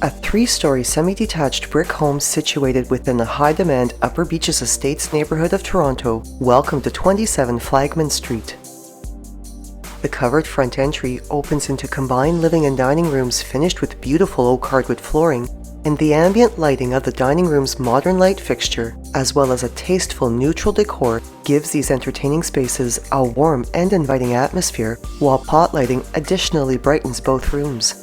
A three-story semi-detached brick home situated within the high-demand Upper Beaches Estates neighbourhood of Toronto, welcome to 27 Flagman Street. The covered front entry opens into combined living and dining rooms finished with beautiful oak hardwood flooring, and the ambient lighting of the dining room's modern light fixture, as well as a tasteful neutral decor, gives these entertaining spaces a warm and inviting atmosphere, while pot lighting additionally brightens both rooms.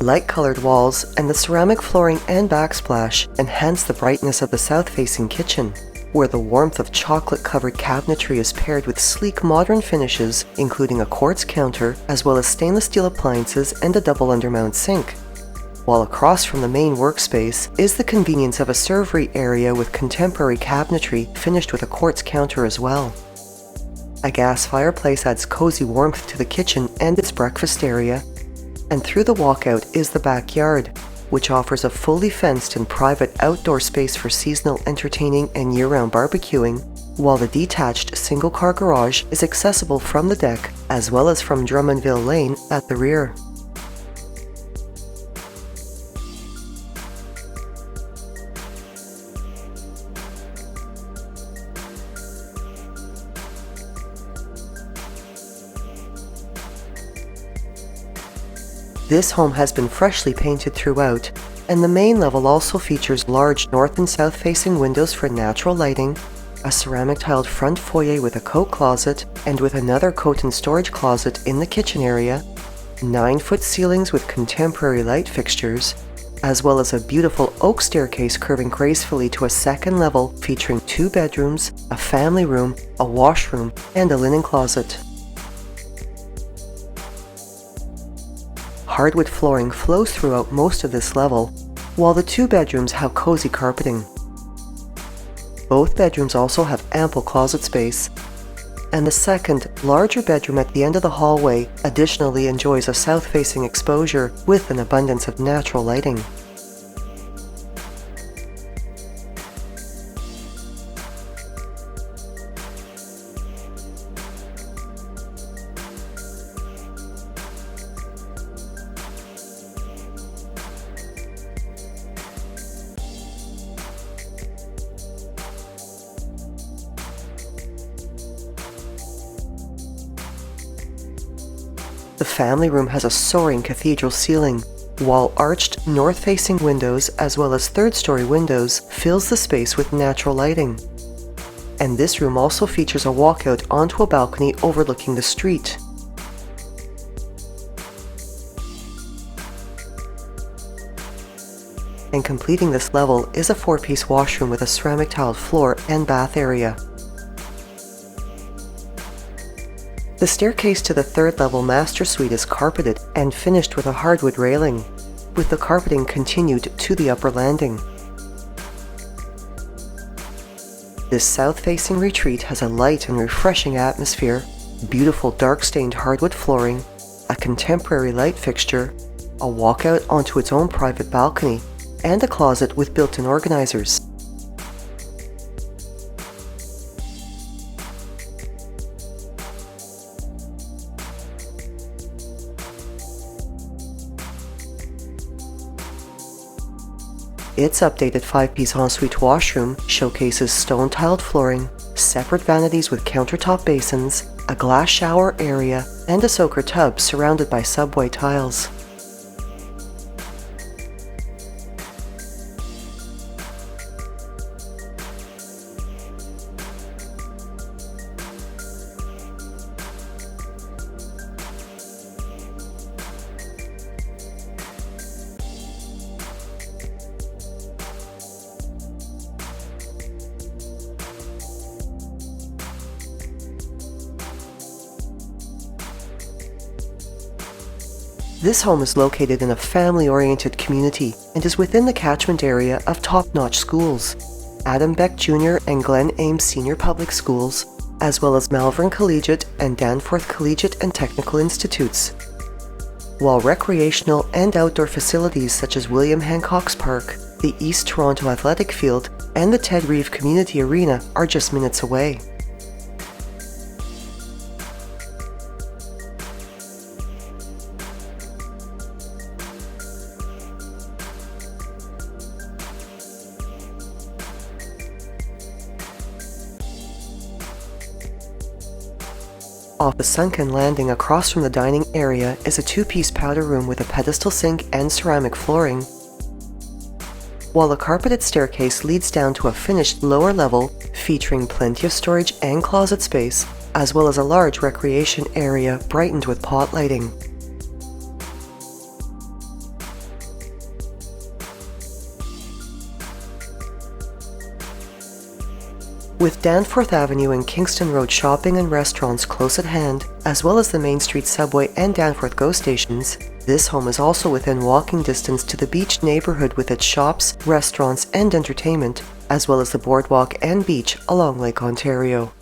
Light-colored walls and the ceramic flooring and backsplash enhance the brightness of the south-facing kitchen, where the warmth of chocolate-covered cabinetry is paired with sleek modern finishes, including a quartz counter, as well as stainless steel appliances and a double undermount sink. While across from the main workspace is the convenience of a servery area with contemporary cabinetry finished with a quartz counter as well. A gas fireplace adds cozy warmth to the kitchen and its breakfast area, and through the walkout is the backyard, which offers a fully fenced and private outdoor space for seasonal entertaining and year-round barbecuing, while the detached single-car garage is accessible from the deck as well as from Drummondville Lane at the rear. This home has been freshly painted throughout, and the main level also features large north and south facing windows for natural lighting, a ceramic tiled front foyer with a coat closet and with another coat and storage closet in the kitchen area, 9-foot ceilings with contemporary light fixtures, as well as a beautiful oak staircase curving gracefully to a second level featuring 2 bedrooms, a family room, a washroom, and a linen closet. Hardwood flooring flows throughout most of this level, while the 2 bedrooms have cozy carpeting. Both bedrooms also have ample closet space, and the second, larger bedroom at the end of the hallway additionally enjoys a south-facing exposure with an abundance of natural lighting. The family room has a soaring cathedral ceiling, while arched north-facing windows as well as third-story windows fills the space with natural lighting. And this room also features a walkout onto a balcony overlooking the street. And completing this level is a 4-piece washroom with a ceramic tiled floor and bath area. The staircase to the 3rd level master suite is carpeted and finished with a hardwood railing, with the carpeting continued to the upper landing. This south-facing retreat has a light and refreshing atmosphere, beautiful dark-stained hardwood flooring, a contemporary light fixture, a walkout onto its own private balcony, and a closet with built-in organizers. Its updated 5-piece ensuite washroom showcases stone-tiled flooring, separate vanities with countertop basins, a glass shower area, and a soaker tub surrounded by subway tiles. This home is located in a family-oriented community and is within the catchment area of top-notch schools, Adam Beck Jr. and Glen Ames Senior Public Schools, as well as Malvern Collegiate and Danforth Collegiate and Technical Institutes. While recreational and outdoor facilities such as William Hancock's Park, the East Toronto Athletic Field, and the Ted Reeve Community Arena are just minutes away. Off the sunken landing across from the dining area is a two-piece powder room with a pedestal sink and ceramic flooring, while a carpeted staircase leads down to a finished lower level featuring plenty of storage and closet space, as well as a large recreation area brightened with pot lighting. With Danforth Avenue and Kingston Road shopping and restaurants close at hand, as well as the Main Street subway and Danforth GO stations, this home is also within walking distance to the beach neighborhood with its shops, restaurants, and entertainment, as well as the boardwalk and beach along Lake Ontario.